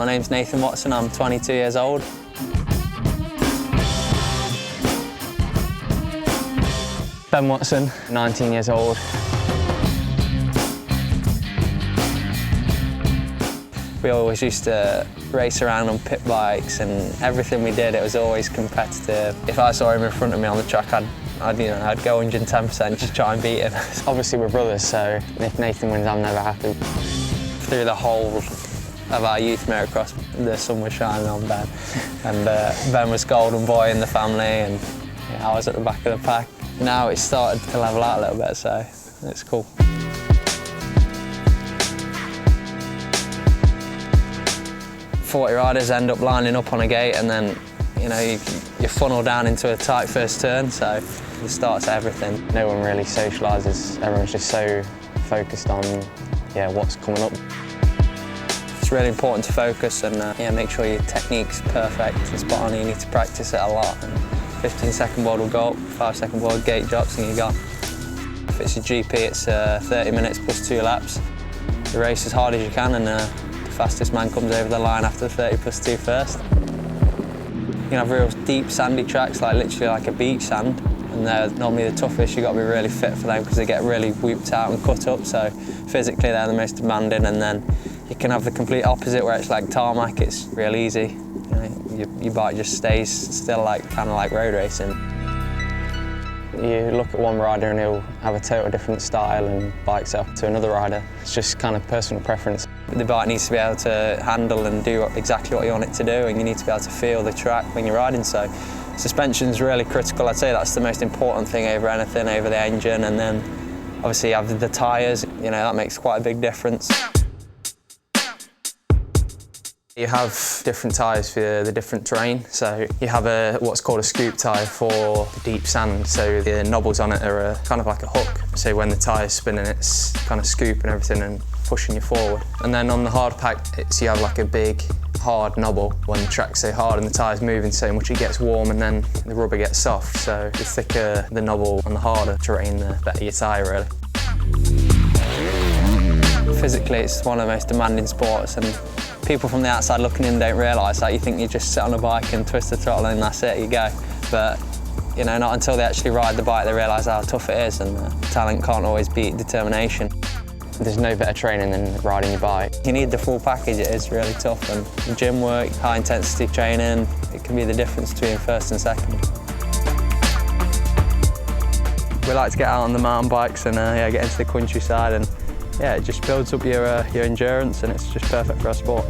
My name's Nathan Watson, I'm 22 years old. Ben Watson, 19 years old. We always used to race around on pit bikes, and everything we did, it was always competitive. If I saw him in front of me on the track, I'd go 110% just try and beat him. Obviously we're brothers, so if Nathan wins, I'm never happy. Through the whole of our youth motocross, the sun was shining on Ben. And Ben was golden boy in the family, and I was at the back of the pack. Now it's started to level out a little bit, so it's cool. "40 riders end up lining up on a gate, and then you funnel down into a tight first turn, so the start to everything. No one really socialises, everyone's just so focused on what's coming up. It's really important to focus and make sure your technique's perfect and spot on. You need to practice it a lot. 15-second board will go up, 5-second board gate drops, and you're gone. If it's a GP, it's 30 minutes plus 2 laps. You race as hard as you can, and the fastest man comes over the line after the 30 plus 2 first. You can have real deep sandy tracks, literally like a beach sand, and they're normally the toughest. You've got to be really fit for them because they get really whooped out and cut up, so physically they're the most demanding. And then you can have the complete opposite where it's like tarmac, it's real easy. Your bike just stays still, kind of like road racing. You look at one rider and he'll have a total different style and bikes up to another rider. It's just kind of personal preference. The bike needs to be able to handle and do exactly what you want it to do, and you need to be able to feel the track when you're riding, so suspension's really critical. I'd say that's the most important thing over anything, over the engine, and then obviously you have the tyres, that makes quite a big difference. You have different tyres for the different terrain. So you have what's called a scoop tyre for the deep sand. So the knobbles on it are kind of like a hook. So when the tyre's spinning, it's kind of scooping everything and pushing you forward. And then on the hard pack, you have like a big hard knobble. When the track's so hard and the tyre's moving so much, it gets warm and then the rubber gets soft. So the thicker the knobble on the harder terrain, the better your tyre really. Physically, it's one of the most demanding sports, and people from the outside looking in don't realise that. You think you just sit on a bike and twist the throttle and that's it, you go. But not until they actually ride the bike they realise how tough it is, and talent can't always beat determination. There's no better training than riding your bike. You need the full package, it is really tough, and gym work, high intensity training, it can be the difference between first and second. We like to get out on the mountain bikes and get into the countryside, and it just builds up your endurance, and it's just perfect for our sport.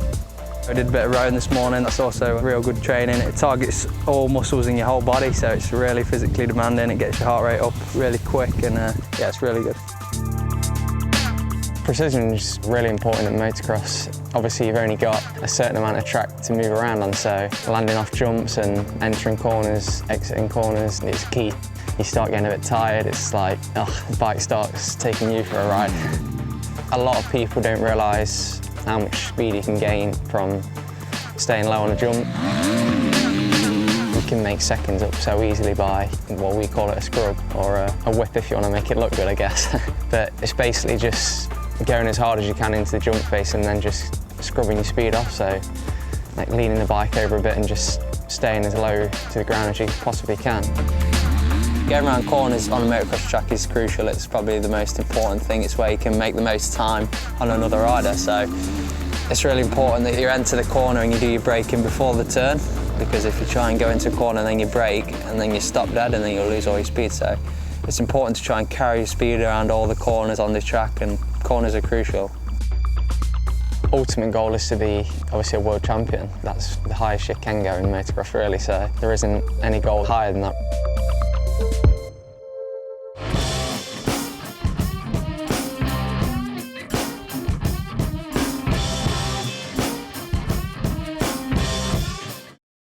I did a bit of rowing this morning, that's also real good training. It targets all muscles in your whole body, so it's really physically demanding. It gets your heart rate up really quick, and it's really good. Precision is really important in motocross. Obviously you've only got a certain amount of track to move around on, so landing off jumps and entering corners, exiting corners is key. You start getting a bit tired, it's like, the bike starts taking you for a ride. A lot of people don't realise how much speed you can gain from staying low on a jump. You can make seconds up so easily by what we call it a scrub, or a whip if you want to make it look good, I guess. But it's basically just going as hard as you can into the jump face and then just scrubbing your speed off, so like leaning the bike over a bit and just staying as low to the ground as you possibly can. Going around corners on a motocross track is crucial. It's probably the most important thing. It's where you can make the most time on another rider. So it's really important that you enter the corner and you do your braking before the turn, because if you try and go into a corner and then you brake and then you stop dead, and then you'll lose all your speed. So it's important to try and carry your speed around all the corners on the track, and corners are crucial. Ultimate goal is to be obviously a world champion. That's the highest you can go in motocross really, so there isn't any goal higher than that.